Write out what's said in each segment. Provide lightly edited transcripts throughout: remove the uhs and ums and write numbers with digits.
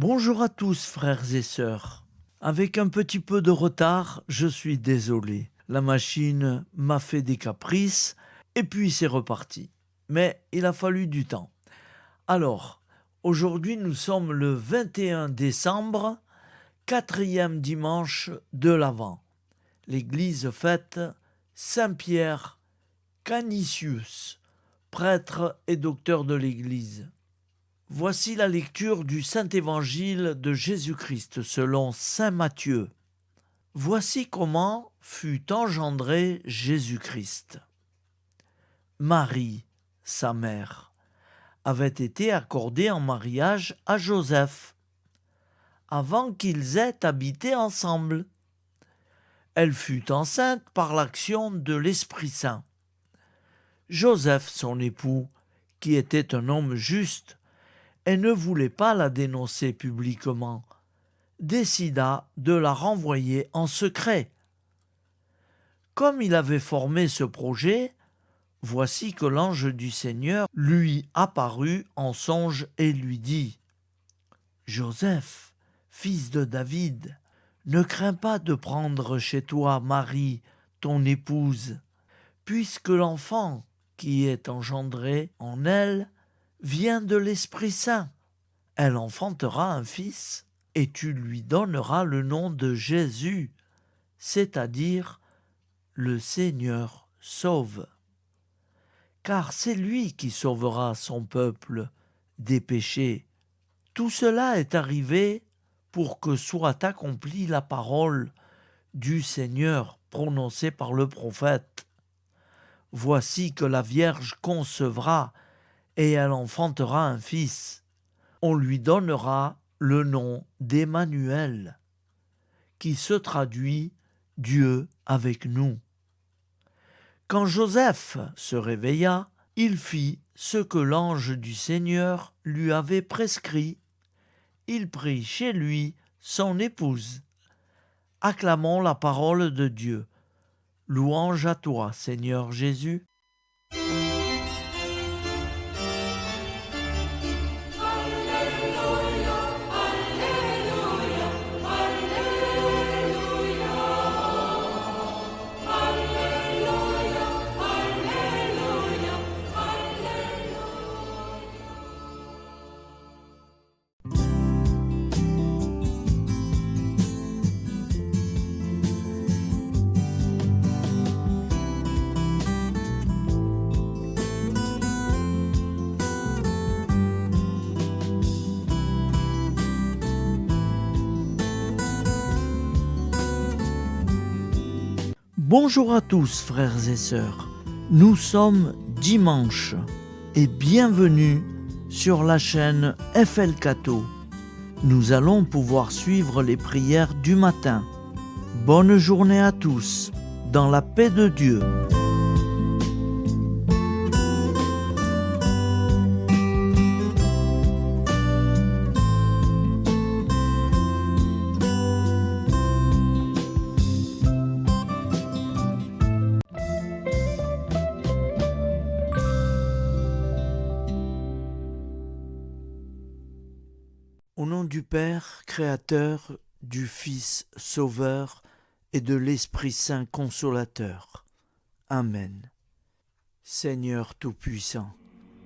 Bonjour à tous, frères et sœurs. Avec un petit peu de retard, je suis désolé. La machine m'a fait des caprices et puis c'est reparti. Mais il a fallu du temps. Alors, aujourd'hui nous sommes le 21 décembre, quatrième dimanche de l'Avent. L'Église fête Saint-Pierre Canisius, prêtre et docteur de l'Église. Voici la lecture du Saint-Évangile de Jésus-Christ selon saint Matthieu. Voici comment fut engendré Jésus-Christ. Marie, sa mère, avait été accordée en mariage à Joseph, avant qu'ils aient habité ensemble. Elle fut enceinte par l'action de l'Esprit Saint. Joseph, son époux, qui était un homme juste, et ne voulait pas la dénoncer publiquement, décida de la renvoyer en secret. Comme il avait formé ce projet, voici que l'ange du Seigneur lui apparut en songe et lui dit : « Joseph, fils de David, ne crains pas de prendre chez toi Marie, ton épouse, puisque l'enfant qui est engendré en elle vient de l'Esprit Saint. Elle enfantera un fils, et tu lui donneras le nom de Jésus, c'est-à-dire le Seigneur sauve. Car c'est lui qui sauvera son peuple des péchés. Tout cela est arrivé pour que soit accomplie la parole du Seigneur prononcée par le prophète. Voici que la Vierge concevra et elle enfantera un fils. On lui donnera le nom d'Emmanuel, qui se traduit Dieu avec nous. Quand Joseph se réveilla, il fit ce que l'ange du Seigneur lui avait prescrit. Il prit chez lui son épouse. Acclamons la parole de Dieu. Louange à toi, Seigneur Jésus. Bonjour à tous, frères et sœurs. Nous sommes dimanche et bienvenue sur la chaîne FL Cato. Nous allons pouvoir suivre les prières du matin. Bonne journée à tous, dans la paix de Dieu. Au nom du Père, Créateur, du Fils, Sauveur, et de l'Esprit Saint Consolateur. Amen. Seigneur Tout-Puissant,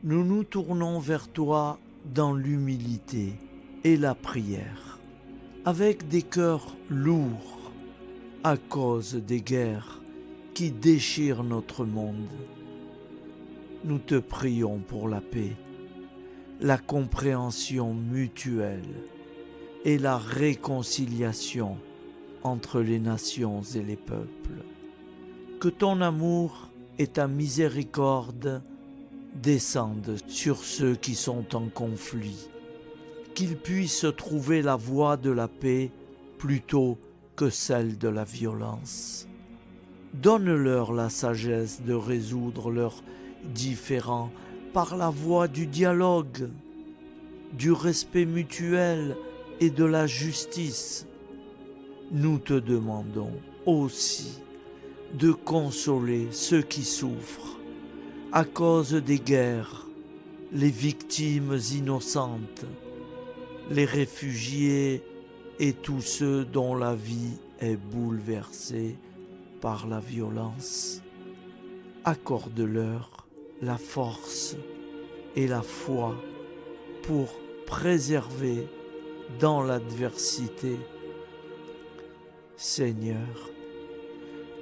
nous nous tournons vers toi dans l'humilité et la prière, avec des cœurs lourds à cause des guerres qui déchirent notre monde. Nous te prions pour la paix, la compréhension mutuelle et la réconciliation entre les nations et les peuples. Que ton amour et ta miséricorde descendent sur ceux qui sont en conflit, qu'ils puissent trouver la voie de la paix plutôt que celle de la violence. Donne-leur la sagesse de résoudre leurs différends par la voie du dialogue, du respect mutuel et de la justice. Nous te demandons aussi de consoler ceux qui souffrent à cause des guerres, les victimes innocentes, les réfugiés et tous ceux dont la vie est bouleversée par la violence. Accorde-leur la force et la foi pour préserver dans l'adversité. Seigneur,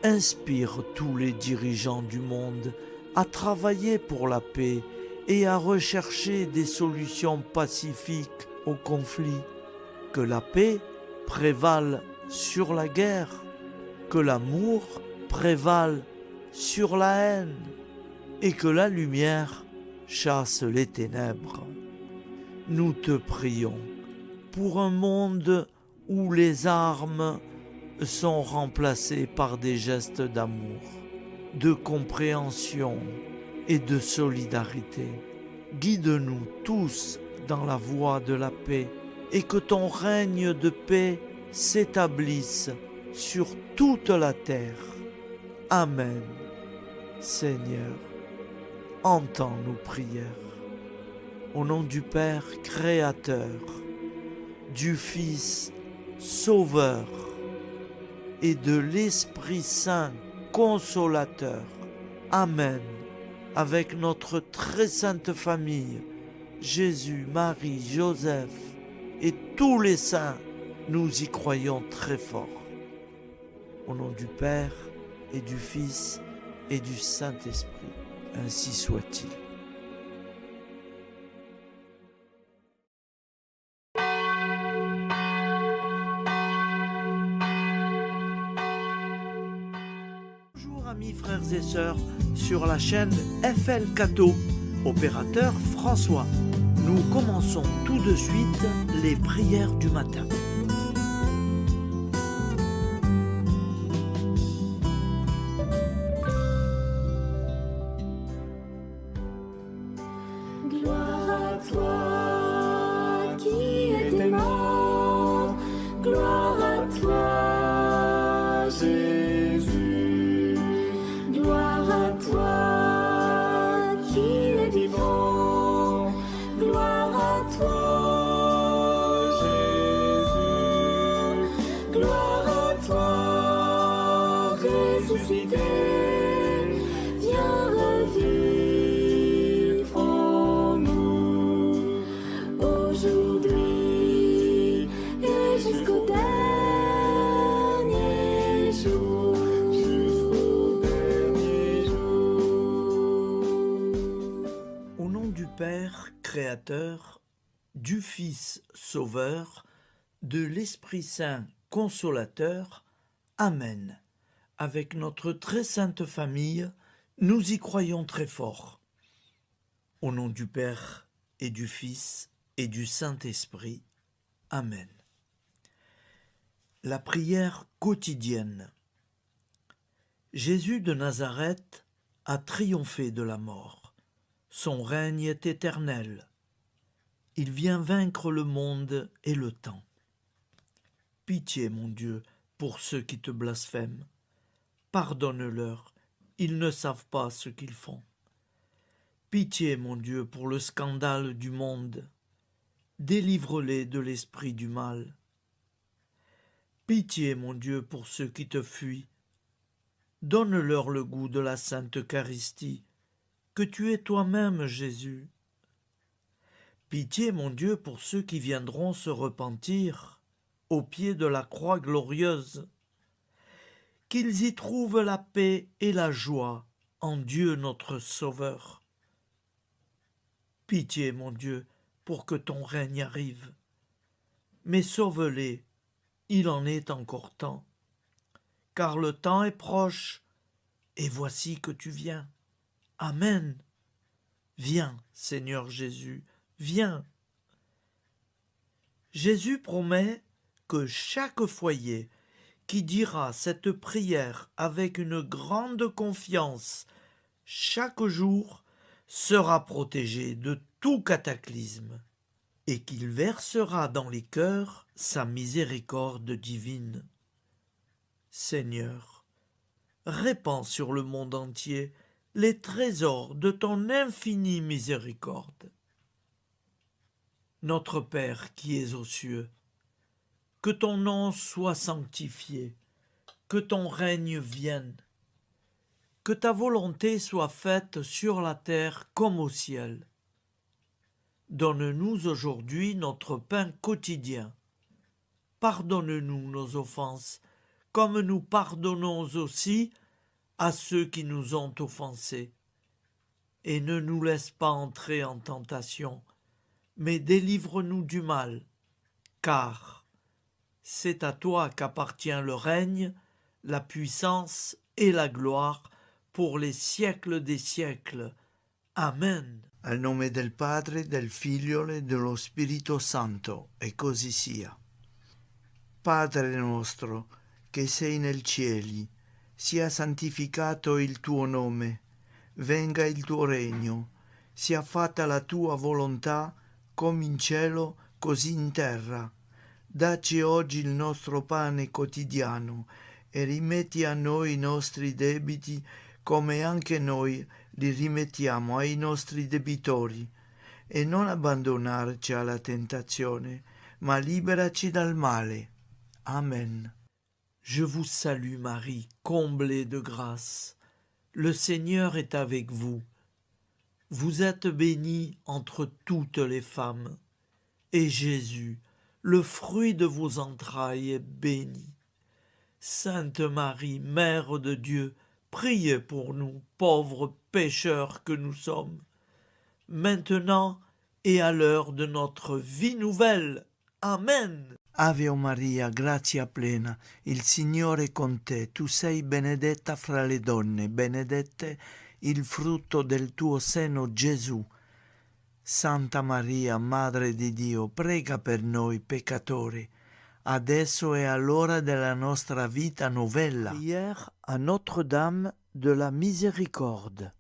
inspire tous les dirigeants du monde à travailler pour la paix et à rechercher des solutions pacifiques aux conflits. Que la paix prévale sur la guerre, que l'amour prévale sur la haine et que la lumière chasse les ténèbres. Nous te prions pour un monde où les armes sont remplacées par des gestes d'amour, de compréhension et de solidarité. Guide-nous tous dans la voie de la paix et que ton règne de paix s'établisse sur toute la terre. Amen. Seigneur, entends nos prières. Au nom du Père Créateur, du Fils Sauveur et de l'Esprit Saint Consolateur. Amen. Avec notre très sainte famille, Jésus, Marie, Joseph et tous les saints, nous y croyons très fort. Au nom du Père et du Fils et du Saint-Esprit, ainsi soit-il. Bonjour amis frères et sœurs sur la chaîne FL Cato, opérateur François. Nous commençons tout de suite les prières du matin. Gloire à toi qui es mort, gloire à toi Jésus, gloire à toi qui es vivant, gloire à toi Jésus, gloire à toi ressuscité, viens revivre en nous aujourd'hui et jusqu'au dernier jour, jusqu'au dernier jour. Au nom du Père Créateur, du Fils Sauveur, de l'Esprit Saint Consolateur. Amen. Avec notre très sainte famille, nous y croyons très fort. Au nom du Père et du Fils et du Saint-Esprit. Amen. La prière quotidienne. Jésus de Nazareth a triomphé de la mort. Son règne est éternel. Il vient vaincre le monde et le temps. Pitié, mon Dieu, pour ceux qui te blasphèment. Pardonne-leur, ils ne savent pas ce qu'ils font. Pitié, mon Dieu, pour le scandale du monde. Délivre-les de l'esprit du mal. Pitié, mon Dieu, pour ceux qui te fuient. Donne-leur le goût de la Sainte Eucharistie, que tu es toi-même, Jésus. Pitié, mon Dieu, pour ceux qui viendront se repentir au pied de la croix glorieuse, qu'ils y trouvent la paix et la joie en Dieu notre Sauveur. Pitié, mon Dieu, pour que ton règne arrive. Mais sauve-les, il en est encore temps, car le temps est proche, et voici que tu viens. Amen. Viens, Seigneur Jésus, viens. Jésus promet que chaque foyer qui dira cette prière avec une grande confiance chaque jour sera protégé de tout cataclysme et qu'il versera dans les cœurs sa miséricorde divine. Seigneur, répands sur le monde entier les trésors de ton infinie miséricorde. Notre Père qui es aux cieux, que ton nom soit sanctifié, que ton règne vienne, que ta volonté soit faite sur la terre comme au ciel. Donne-nous aujourd'hui notre pain quotidien. Pardonne-nous nos offenses, comme nous pardonnons aussi à ceux qui nous ont offensés. Et ne nous laisse pas entrer en tentation, mais délivre-nous du mal, car c'est à toi qu'appartient le règne, la puissance et la gloire pour les siècles des siècles. Amen. Al nome del Padre, del Figlio e dello Spirito Santo, e così sia. Padre nostro, che sei nel cieli, sia santificato il tuo nome, venga il tuo regno, sia fatta la tua volontà, come in cielo, così in terra. Dacci oggi il nostro pane quotidiano e rimetti a noi i nostri debiti, come anche noi li rimettiamo ai nostri debitori, e non abbandonarci alla tentazione, ma liberaci dal male. Amen. Je vous salue Marie, comblée de grâce. Le Seigneur est avec vous. Vous êtes bénie entre toutes les femmes, et Jésus, le fruit de vos entrailles, est béni. Sainte Marie, Mère de Dieu, priez pour nous, pauvres pécheurs que nous sommes, maintenant et à l'heure de notre vie nouvelle. Amen. Ave Maria, grazia plena, il Signore è con te, tu sei benedetta fra le donne, benedetto il frutto del tuo seno, Gesù. Santa Maria, Madre di Dio, prega per noi peccatori, adesso e all'ora della nostra vita novella. Prière à Notre-Dame de la Miséricorde.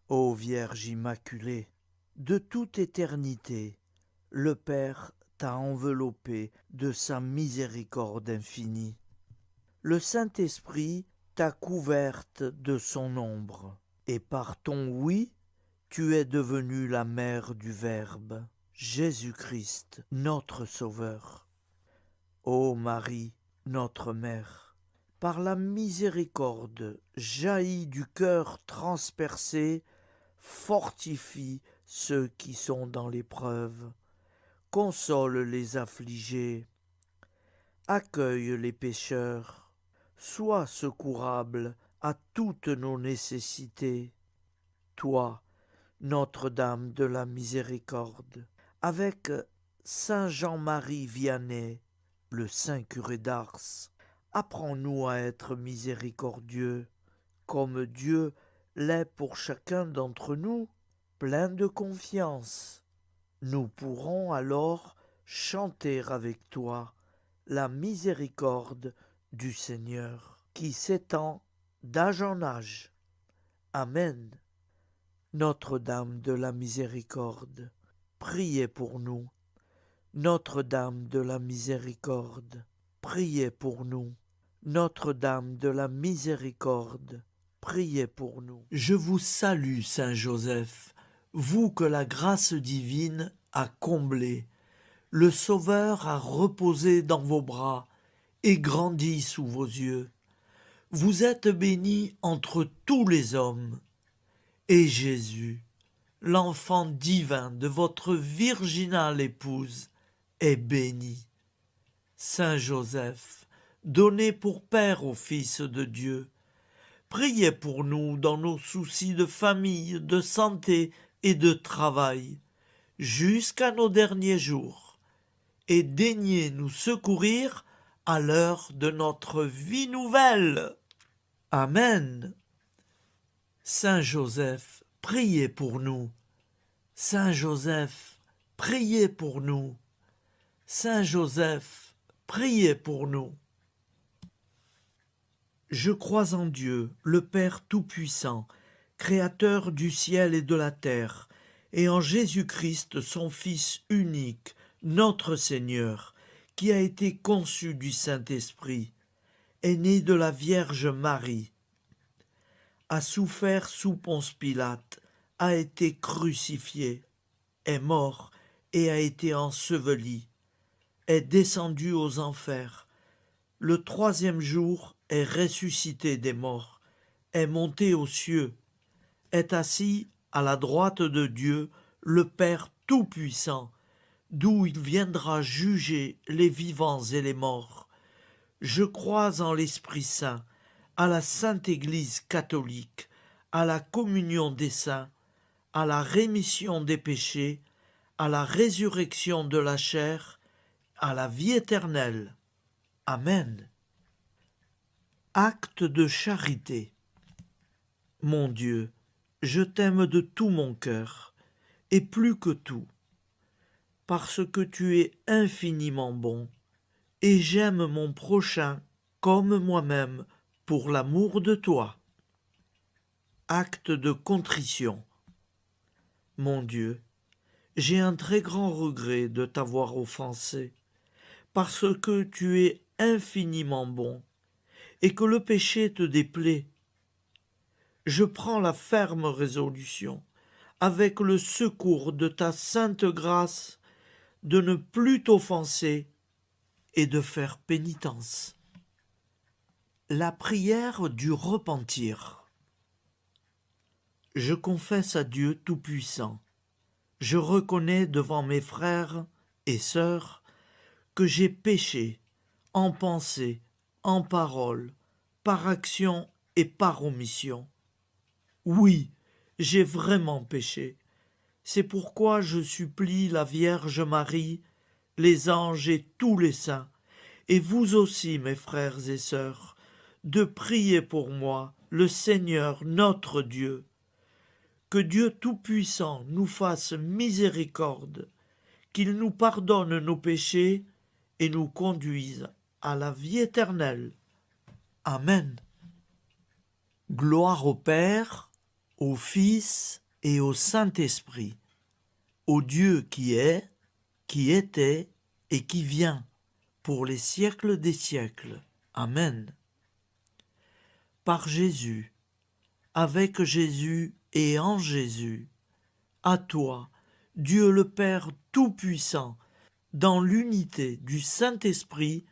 Ô Vierge Immaculée, de toute éternité, le Père t'a enveloppé de sa miséricorde infinie. Le Saint-Esprit t'a couverte de son ombre, et par ton oui, tu es devenue la mère du Verbe, Jésus-Christ, notre Sauveur. Ô Marie, notre Mère, par la miséricorde jaillie du cœur transpercé, fortifie ceux qui sont dans l'épreuve, console les affligés, accueille les pécheurs, sois secourable à toutes nos nécessités. Toi, Notre-Dame de la Miséricorde, avec Saint Jean-Marie Vianney, le Saint curé d'Ars, apprends-nous à être miséricordieux, comme Dieu l'est pour chacun d'entre nous, plein de confiance. Nous pourrons alors chanter avec toi la miséricorde du Seigneur, qui s'étend d'âge en âge. Amen. Notre-Dame de la Miséricorde, priez pour nous. Notre-Dame de la Miséricorde, priez pour nous. Notre-Dame de la Miséricorde, priez pour nous. Je vous salue, Saint Joseph, vous que la grâce divine a comblé. Le Sauveur a reposé dans vos bras et grandi sous vos yeux. Vous êtes bénie entre tous les hommes. Et Jésus, l'enfant divin de votre virginale épouse, est béni. Saint Joseph, donné pour Père au Fils de Dieu, priez pour nous dans nos soucis de famille, de santé et de travail, jusqu'à nos derniers jours, et daignez nous secourir à l'heure de notre vie nouvelle. Amen. Saint Joseph, priez pour nous. Saint Joseph, priez pour nous. Saint Joseph, priez pour nous. Je crois en Dieu, le Père Tout-Puissant, Créateur du ciel et de la terre, et en Jésus-Christ, son Fils unique, notre Seigneur, qui a été conçu du Saint-Esprit, est né de la Vierge Marie, a souffert sous Ponce Pilate, a été crucifié, est mort et a été enseveli, est descendu aux enfers, le 3e jour est ressuscité des morts, est monté aux cieux, est assis à la droite de Dieu, le Père Tout-Puissant, d'où il viendra juger les vivants et les morts. Je crois en l'Esprit Saint, à la Sainte Église catholique, à la communion des saints, à la rémission des péchés, à la résurrection de la chair, à la vie éternelle. Amen. Acte de charité. Mon Dieu, je t'aime de tout mon cœur, et plus que tout, parce que tu es infiniment bon, et j'aime mon prochain comme moi-même pour l'amour de toi. Acte de contrition. Mon Dieu, j'ai un très grand regret de t'avoir offensé, parce que tu es infiniment bon, et que le péché te déplaît. Je prends la ferme résolution, avec le secours de ta sainte grâce, de ne plus t'offenser et de faire pénitence. La prière du repentir. Je confesse à Dieu Tout-Puissant, je reconnais devant mes frères et sœurs que j'ai péché en pensée, en parole, par action et par omission. Oui, j'ai vraiment péché. C'est pourquoi je supplie la Vierge Marie, les anges et tous les saints, et vous aussi, mes frères et sœurs, de prier pour moi, le Seigneur notre Dieu. Que Dieu Tout-Puissant nous fasse miséricorde, qu'il nous pardonne nos péchés et nous conduise à la vie éternelle. Amen. Gloire au Père, au Fils et au Saint-Esprit, au Dieu qui est, qui était et qui vient, pour les siècles des siècles. Amen. Par Jésus, avec Jésus et en Jésus, à toi, Dieu le Père Tout-Puissant, dans l'unité du Saint-Esprit,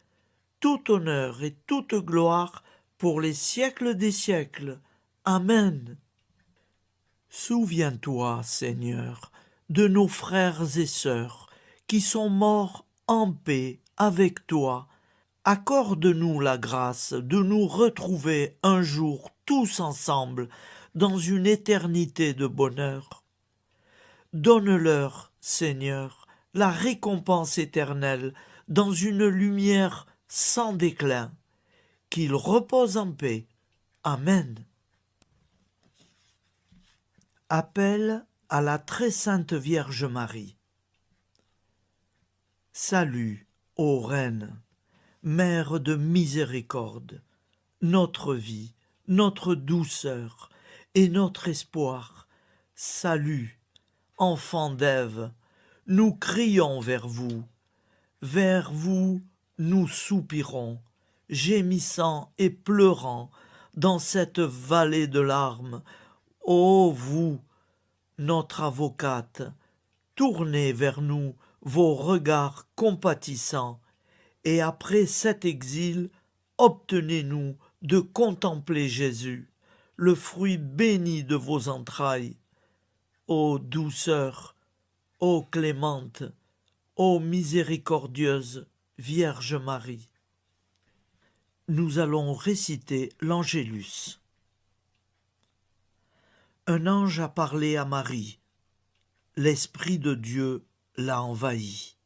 tout honneur et toute gloire pour les siècles des siècles. Amen. Souviens-toi, Seigneur, de nos frères et sœurs qui sont morts en paix avec toi. Accorde-nous la grâce de nous retrouver un jour tous ensemble dans une éternité de bonheur. Donne-leur, Seigneur, la récompense éternelle dans une lumière sans déclin. Qu'ils reposent en paix. Amen. Appel à la très sainte Vierge Marie. Salut, ô Reine, Mère de miséricorde, notre vie, notre douceur et notre espoir. Salut, enfant d'Ève, nous crions vers vous nous soupirons, gémissant et pleurant dans cette vallée de larmes. Ô vous, notre avocate, tournez vers nous vos regards compatissants, et après cet exil, obtenez-nous de contempler Jésus, le fruit béni de vos entrailles. Ô douceur, ô clémente, ô miséricordieuse Vierge Marie. Nous allons réciter l'Angélus. Un ange a parlé à Marie. L'Esprit de Dieu l'a envahie.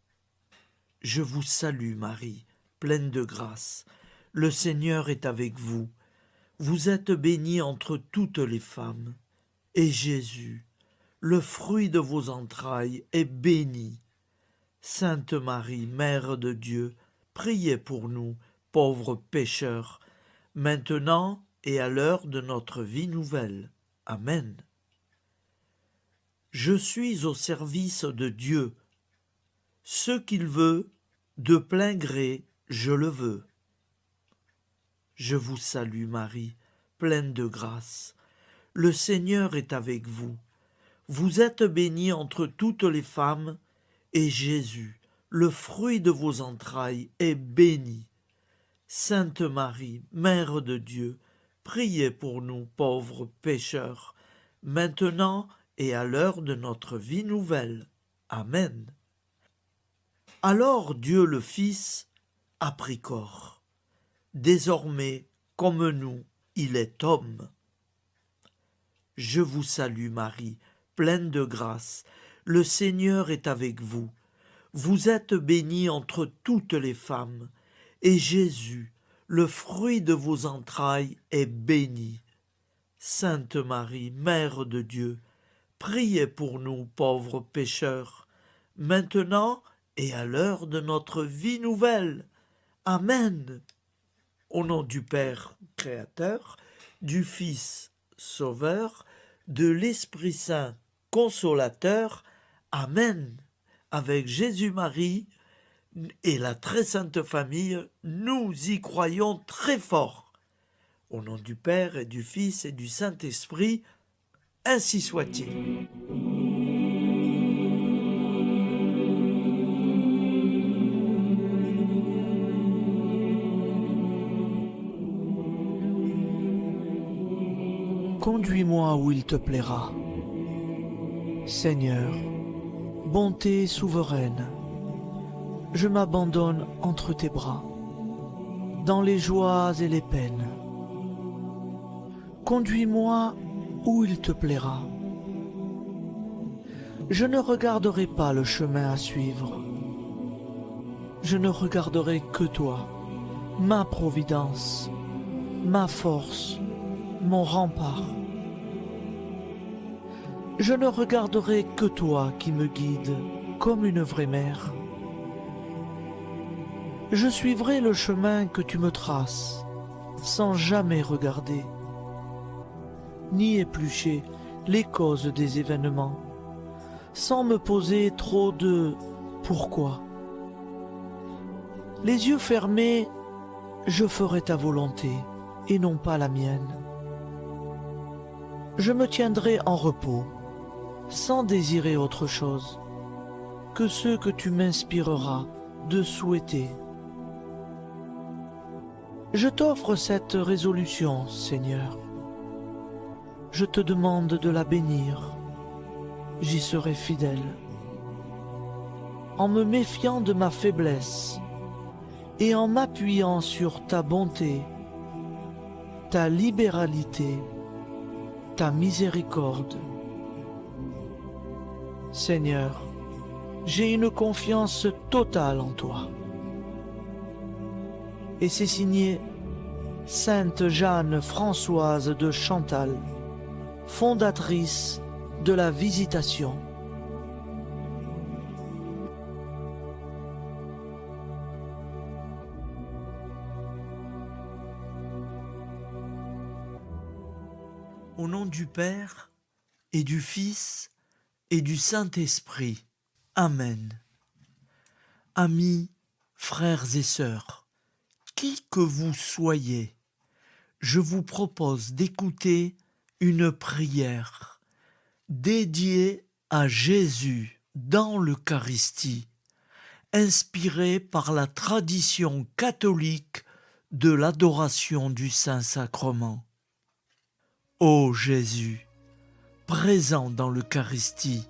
Je vous salue, Marie, pleine de grâce. Le Seigneur est avec vous. Vous êtes bénie entre toutes les femmes. Et Jésus, le fruit de vos entrailles, est béni. Sainte Marie, Mère de Dieu, priez pour nous, pauvres pécheurs, maintenant et à l'heure de notre vie nouvelle. Amen. Je suis au service de Dieu. Ce qu'il veut, de plein gré, je le veux. Je vous salue, Marie, pleine de grâce. Le Seigneur est avec vous. Vous êtes bénie entre toutes les femmes, et Jésus, le fruit de vos entrailles, est béni. Sainte Marie, Mère de Dieu, priez pour nous pauvres pécheurs, maintenant et à l'heure de notre vie nouvelle. Amen. Alors Dieu le Fils a pris corps. Désormais, comme nous, il est homme. Je vous salue Marie, pleine de grâce. Le Seigneur est avec vous. Vous êtes bénie entre toutes les femmes, et Jésus, le fruit de vos entrailles, est béni. Sainte Marie, Mère de Dieu, priez pour nous pauvres pécheurs, maintenant et à l'heure de notre vie nouvelle. Amen. Au nom du Père Créateur, du Fils Sauveur, de l'Esprit Saint Consolateur. Amen. Avec Jésus-Marie et la très sainte famille, nous y croyons très fort. Au nom du Père et du Fils et du Saint-Esprit, ainsi soit-il. Conduis-moi où il te plaira. Seigneur, bonté souveraine, je m'abandonne entre tes bras, dans les joies et les peines. Conduis-moi où il te plaira. Je ne regarderai pas le chemin à suivre. Je ne regarderai que toi, ma providence, ma force, mon rempart. Je ne regarderai que toi qui me guides comme une vraie mère. Je suivrai le chemin que tu me traces, sans jamais regarder, ni éplucher les causes des événements, sans me poser trop de pourquoi. Les yeux fermés, je ferai ta volonté et non pas la mienne. Je me tiendrai en repos, sans désirer autre chose que ce que tu m'inspireras de souhaiter. Je t'offre cette résolution, Seigneur. Je te demande de la bénir. J'y serai fidèle. En me méfiant de ma faiblesse et en m'appuyant sur ta bonté, ta libéralité, ta miséricorde. Seigneur, j'ai une confiance totale en toi. Et c'est signé Sainte Jeanne Françoise de Chantal, fondatrice de la Visitation. Au nom du Père et du Fils et du Saint-Esprit. Amen. Amis, frères et sœurs, qui que vous soyez, je vous propose d'écouter une prière dédiée à Jésus dans l'Eucharistie, inspirée par la tradition catholique de l'adoration du Saint-Sacrement. Ô Jésus, présent dans l'Eucharistie,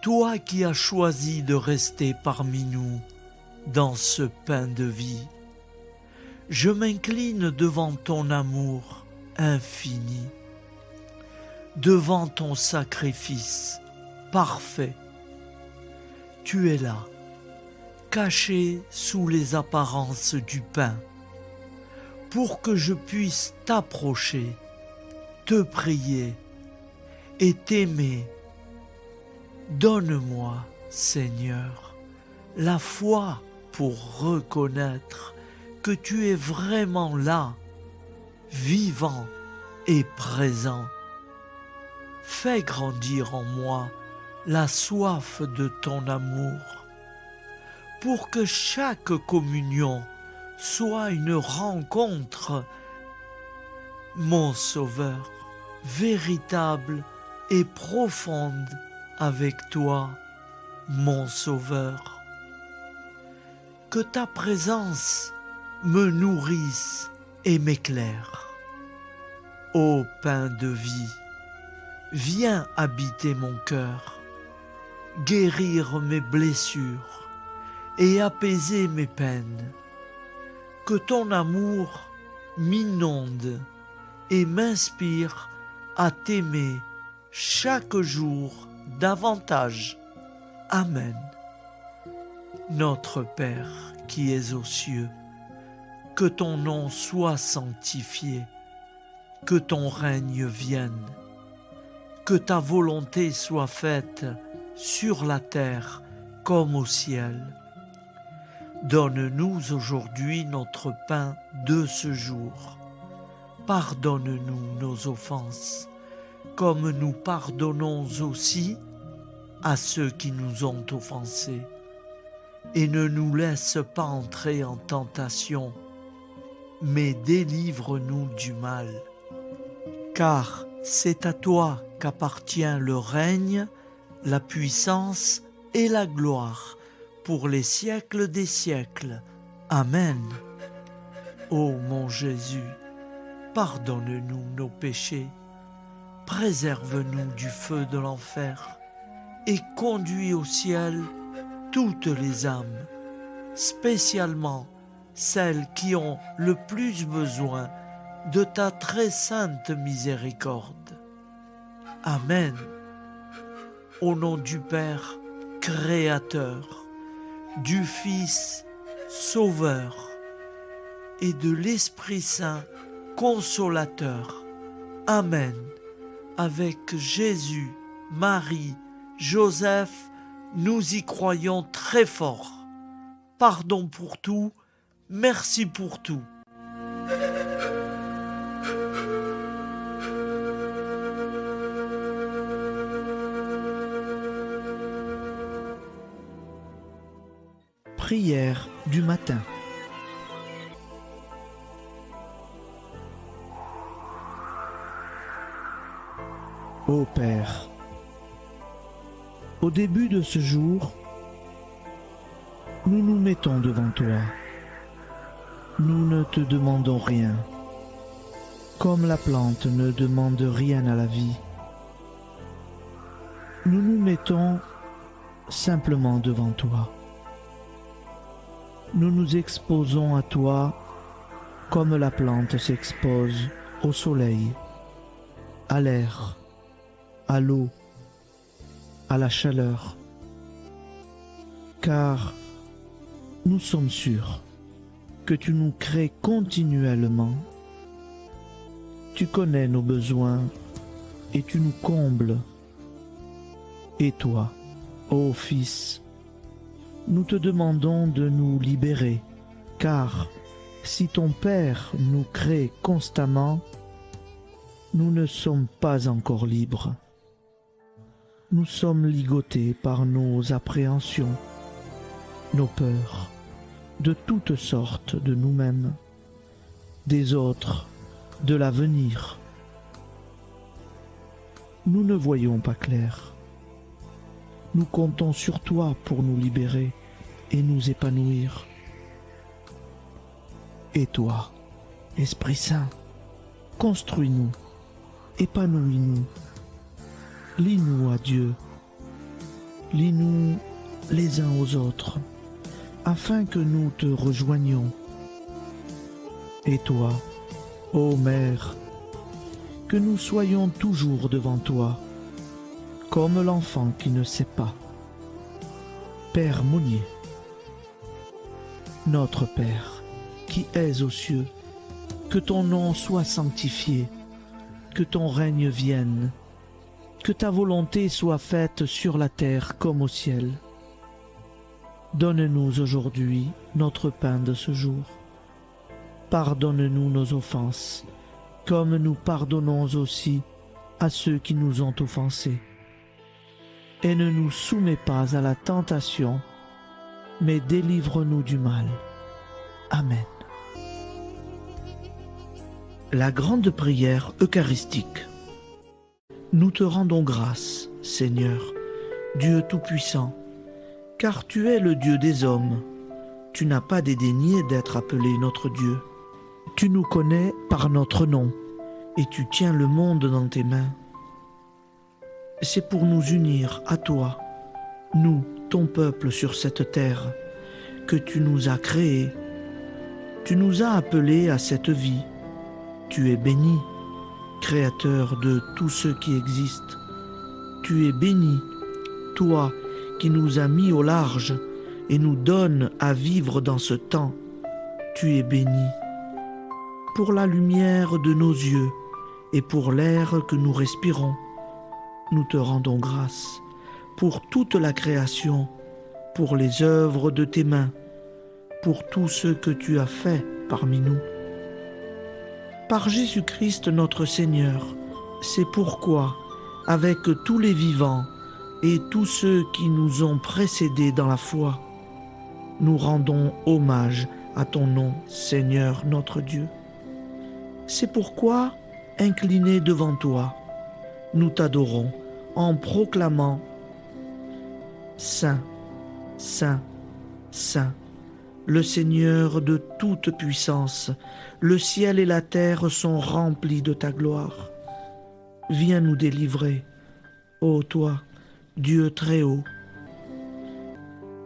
toi qui as choisi de rester parmi nous dans ce pain de vie, je m'incline devant ton amour infini, devant ton sacrifice parfait. Tu es là, caché sous les apparences du pain, pour que je puisse t'approcher, te prier et t'aimer. Donne-moi, Seigneur, la foi pour reconnaître que tu es vraiment là, vivant et présent. Fais grandir en moi la soif de ton amour, pour que chaque communion soit une rencontre, mon Sauveur, véritable et profonde avec toi. mon Sauveur. Que ta présence me nourrisse et m'éclaire. Ô pain de vie, viens habiter mon cœur, guérir mes blessures et apaiser mes peines. Que ton amour m'inonde et m'inspire à t'aimer chaque jour davantage. Amen. Notre Père qui es aux cieux, que ton nom soit sanctifié, que ton règne vienne, que ta volonté soit faite sur la terre comme au ciel. Donne-nous aujourd'hui notre pain de ce jour. Pardonne-nous nos offenses, comme nous pardonnons aussi à ceux qui nous ont offensés. Et ne nous laisse pas entrer en tentation, mais délivre-nous du mal. Car c'est à toi qu'appartient le règne, la puissance et la gloire pour les siècles des siècles. Amen. Ô mon Jésus, pardonne-nous nos péchés, préserve-nous du feu de l'enfer et conduis au ciel toutes les âmes, spécialement celles qui ont le plus besoin de ta très sainte miséricorde. Amen. Au nom du Père Créateur, du Fils Sauveur et de l'Esprit Saint Consolateur. Amen. Avec Jésus, Marie, Joseph, nous y croyons très fort. Pardon pour tout, merci pour tout. Prière du matin. Ô Père, au début de ce jour, nous nous mettons devant toi. Nous ne te demandons rien, comme la plante ne demande rien à la vie. Nous nous mettons simplement devant toi. Nous nous exposons à toi comme la plante s'expose au soleil, à l'air, à l'eau, à la chaleur, car nous sommes sûrs que tu nous crées continuellement. Tu connais nos besoins et tu nous combles. Et toi, ô Fils, nous te demandons de nous libérer, car si ton Père nous crée constamment, nous ne sommes pas encore libres. Nous sommes ligotés par nos appréhensions, nos peurs, de toutes sortes de nous-mêmes, des autres, de l'avenir. Nous ne voyons pas clair. Nous comptons sur toi pour nous libérer et nous épanouir. Et toi, Esprit Saint, construis-nous, épanouis-nous, lie-nous à Dieu, lie-nous les uns aux autres, afin que nous te rejoignions. Et toi, ô Mère, que nous soyons toujours devant toi, comme l'enfant qui ne sait pas. Père Monnier, notre Père, qui es aux cieux, que ton nom soit sanctifié, que ton règne vienne, que ta volonté soit faite sur la terre comme au ciel. Donne-nous aujourd'hui notre pain de ce jour. Pardonne-nous nos offenses, comme nous pardonnons aussi à ceux qui nous ont offensés. Et ne nous soumets pas à la tentation, mais délivre-nous du mal. Amen. La grande prière eucharistique. Nous te rendons grâce, Seigneur, Dieu Tout-Puissant, car tu es le Dieu des hommes. Tu n'as pas dédaigné d'être appelé notre Dieu. Tu nous connais par notre nom, et tu tiens le monde dans tes mains. C'est pour nous unir à toi, nous, ton peuple sur cette terre, que tu nous as créés. Tu nous as appelés à cette vie. Tu es béni, Créateur de tout ce qui existe. Tu es béni, toi qui nous as mis au large et nous donnes à vivre dans ce temps. Tu es béni. Pour la lumière de nos yeux et pour l'air que nous respirons, nous te rendons grâce. Pour toute la création, pour les œuvres de tes mains, pour tout ce que tu as fait parmi nous. Par Jésus-Christ notre Seigneur, c'est pourquoi, avec tous les vivants et tous ceux qui nous ont précédés dans la foi, nous rendons hommage à ton nom, Seigneur notre Dieu. C'est pourquoi, inclinés devant toi, nous t'adorons en proclamant « Saint, Saint, Saint ». Le Seigneur de toute puissance, le ciel et la terre sont remplis de ta gloire. Viens nous délivrer, ô toi, Dieu très haut.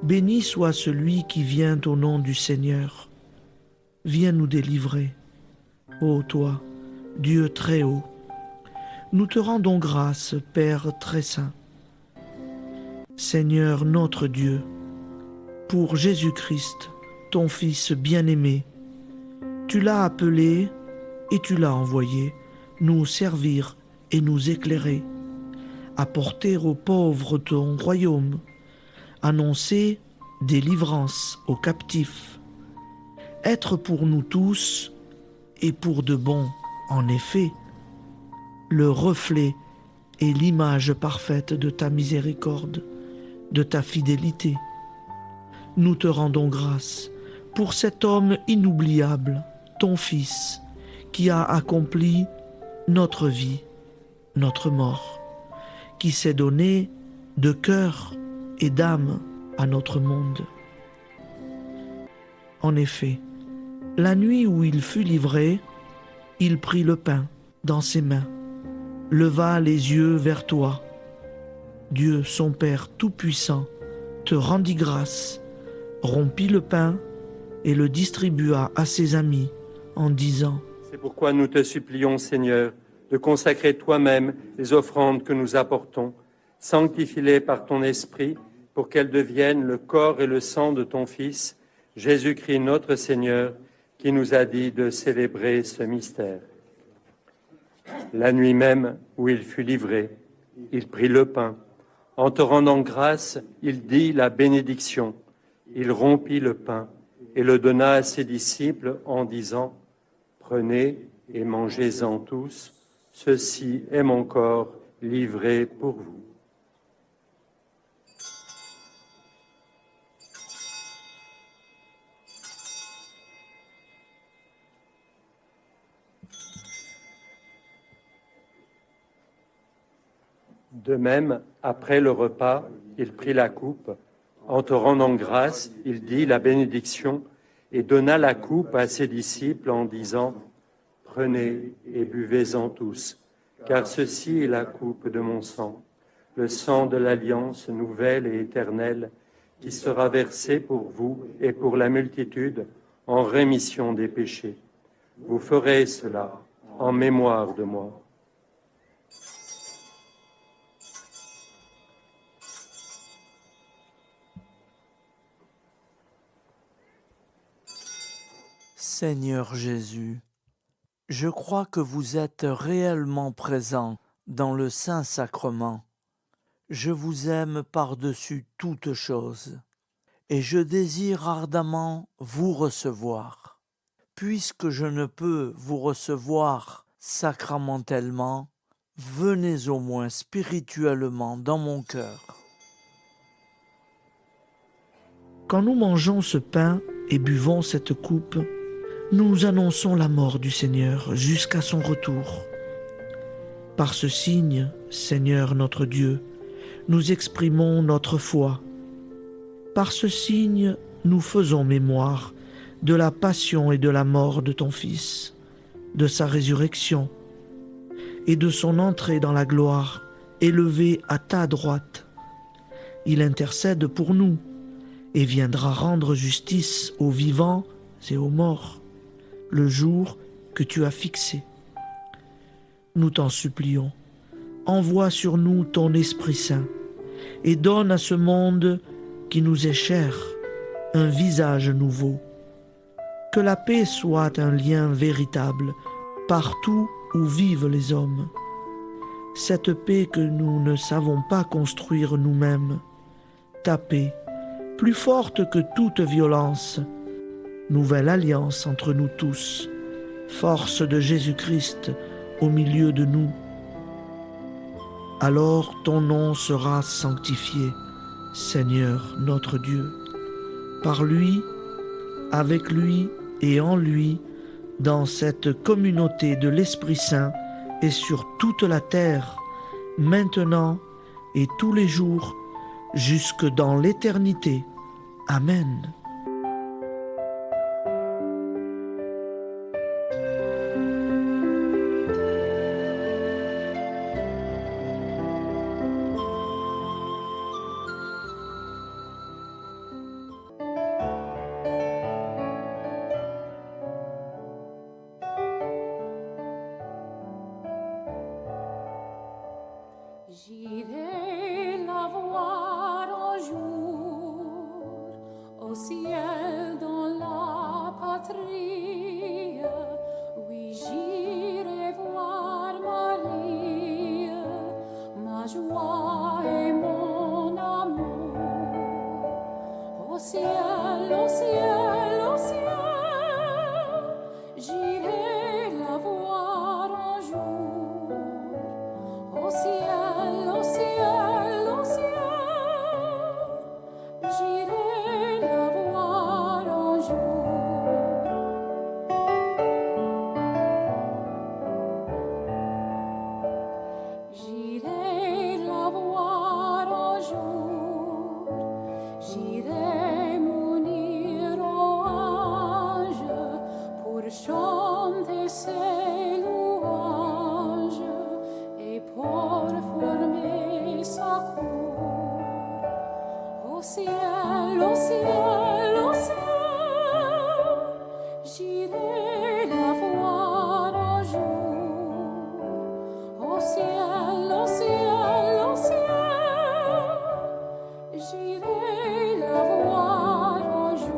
Béni soit celui qui vient au nom du Seigneur. Viens nous délivrer, ô toi, Dieu très haut. Nous te rendons grâce, Père très saint. Seigneur notre Dieu, pour Jésus-Christ, ton Fils bien-aimé, tu l'as appelé et tu l'as envoyé nous servir et nous éclairer, apporter aux pauvres ton royaume, annoncer délivrance aux captifs, être pour nous tous et pour de bon, en effet, le reflet et l'image parfaite de ta miséricorde, de ta fidélité. Nous te rendons grâce pour cet homme inoubliable, ton Fils, qui a accompli notre vie, notre mort, qui s'est donné de cœur et d'âme à notre monde. En effet, la nuit où il fut livré, il prit le pain dans ses mains, leva les yeux vers toi. Dieu, son Père tout-puissant, te rendit grâce, rompit le pain et le distribua à ses amis en disant : C'est pourquoi nous te supplions, Seigneur, de consacrer toi-même les offrandes que nous apportons. Sanctifie-les par ton Esprit pour qu'elles deviennent le corps et le sang de ton Fils, Jésus-Christ notre Seigneur, qui nous a dit de célébrer ce mystère. La nuit même où il fut livré, il prit le pain. En te rendant grâce, il dit la bénédiction. Il rompit le pain et le donna à ses disciples en disant : Prenez et mangez-en tous, ceci est mon corps livré pour vous. De même, après le repas, il prit la coupe. En te rendant grâce, il dit la bénédiction et donna la coupe à ses disciples en disant : Prenez et buvez-en tous, car ceci est la coupe de mon sang, le sang de l'alliance nouvelle et éternelle, qui sera versé pour vous et pour la multitude en rémission des péchés. Vous ferez cela en mémoire de moi. Seigneur Jésus, je crois que vous êtes réellement présent dans le Saint-Sacrement. Je vous aime par-dessus toute chose et je désire ardemment vous recevoir. Puisque je ne peux vous recevoir sacramentellement, venez au moins spirituellement dans mon cœur. Quand nous mangeons ce pain et buvons cette coupe, nous annonçons la mort du Seigneur jusqu'à son retour. Par ce signe, Seigneur notre Dieu, nous exprimons notre foi. Par ce signe, nous faisons mémoire de la passion et de la mort de ton Fils, de sa résurrection et de son entrée dans la gloire, élevé à ta droite. Il intercède pour nous et viendra rendre justice aux vivants et aux morts, le jour que tu as fixé. Nous t'en supplions, envoie sur nous ton Esprit Saint et donne à ce monde qui nous est cher un visage nouveau. Que la paix soit un lien véritable partout où vivent les hommes. Cette paix que nous ne savons pas construire nous-mêmes. Ta paix, plus forte que toute violence. Nouvelle alliance entre nous tous. Force de Jésus-Christ au milieu de nous. Alors ton nom sera sanctifié, Seigneur notre Dieu. Par lui, avec lui et en lui, dans cette communauté de l'Esprit Saint et sur toute la terre, maintenant et tous les jours, jusque dans l'éternité. Amen. J'irai la voir un jour au ciel dans la patrie. Oui, j'irai voir Marie, ma joie et mon amour. Au ciel, au ciel, au ciel, j'irai la voir un jour. Au ciel, au ciel, au ciel, j'irai la voir un jour. J'irai la voir un jour, j'irai m'unir aux anges pour chanter ses louanges et pour former sa cour. Au ciel, au ciel, au ciel, j'irai la voir un jour. Au ciel, au ciel, au ciel, j'irai la voir un jour.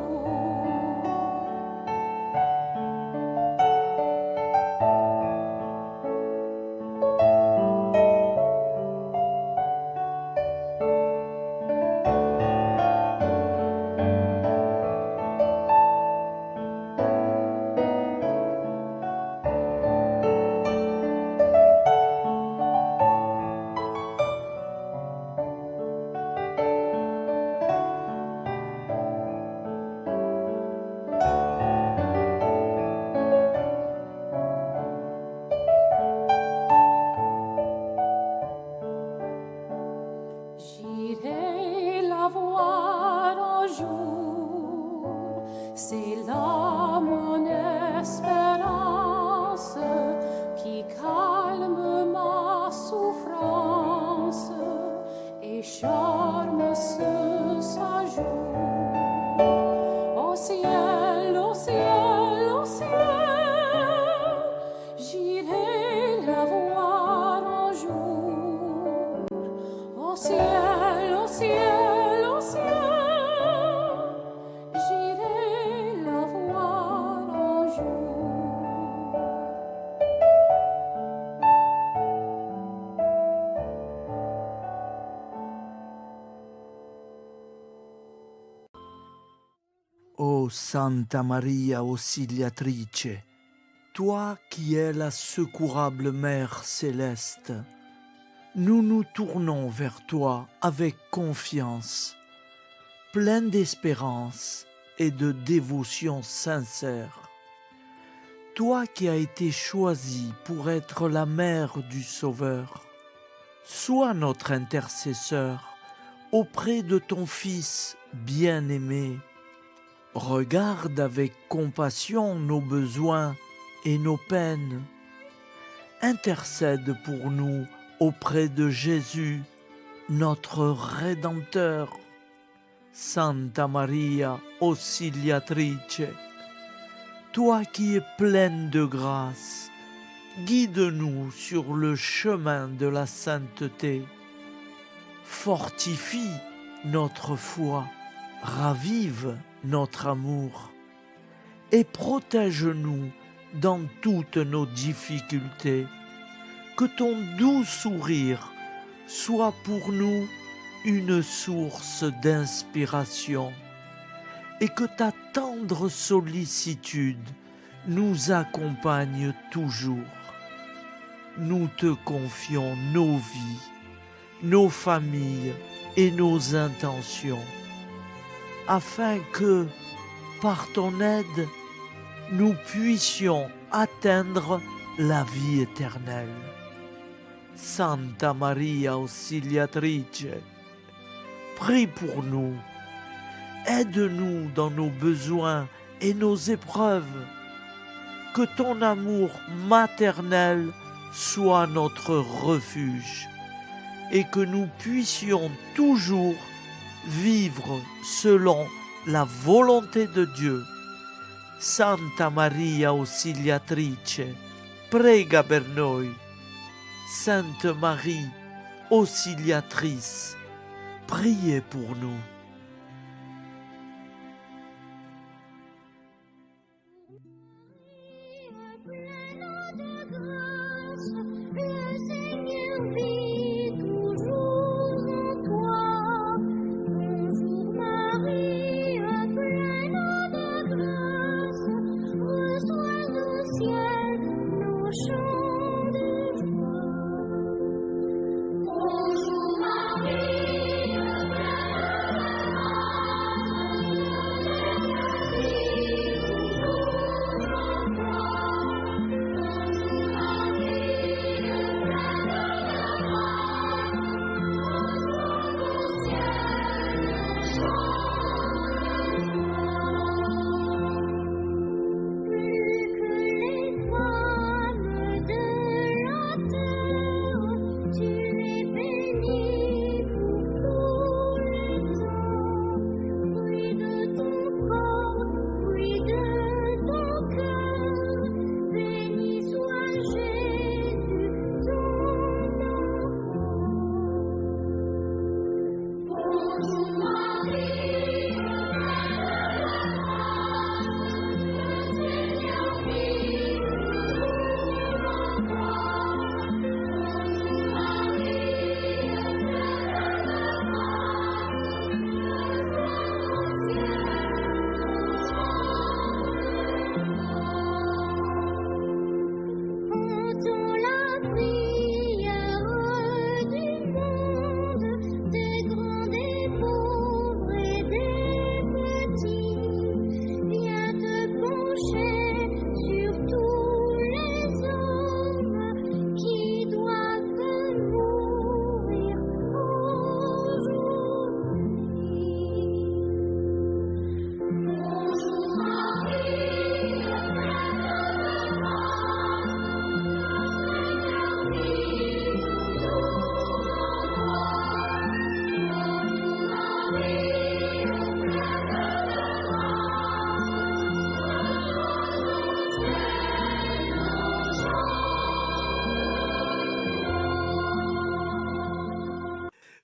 J'irai la voir un jour, c'est là mon espérance qui calme ma souffrance et charme ce séjour. Au ciel, au ciel, au ciel, j'irai la voir un jour. Au ciel, au ciel, au ciel, j'irai la voir un jour. Ô Santa Maria Auxiliatrice, toi qui es la secourable Mère céleste, nous nous tournons vers toi avec confiance, plein d'espérance et de dévotion sincère. Toi qui as été choisie pour être la mère du Sauveur, sois notre intercesseur auprès de ton Fils bien-aimé, regarde avec compassion nos besoins et nos peines. Intercède pour nous auprès de Jésus, notre Rédempteur. Santa Maria Auxiliatrice, toi qui es pleine de grâce, guide-nous sur le chemin de la sainteté. Fortifie notre foi, ravive notre amour et protège-nous dans toutes nos difficultés. Que ton doux sourire soit pour nous une source d'inspiration et que ta tendre sollicitude nous accompagne toujours. Nous te confions nos vies, nos familles et nos intentions, afin que, par ton aide, nous puissions atteindre la vie éternelle. Santa Maria Auxiliatrice, prie pour nous, aide-nous dans nos besoins et nos épreuves, que ton amour maternel soit notre refuge et que nous puissions toujours vivre selon la volonté de Dieu. Santa Maria Auxiliatrice, prega per noi. Sainte Marie, Auxiliatrice, priez pour nous.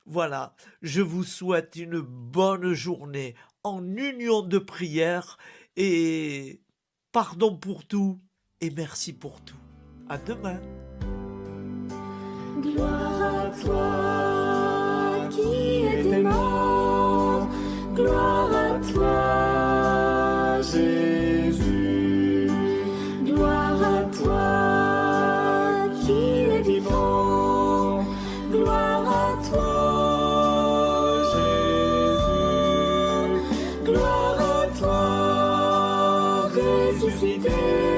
Voilà, je vous souhaite une bonne journée en union de prière et pardon pour tout et merci pour tout. À demain. Gloire à toi qui es aimant, gloire à toi Jésus, gloire à toi qui es vivant, gloire à toi Jésus, gloire à toi ressuscité.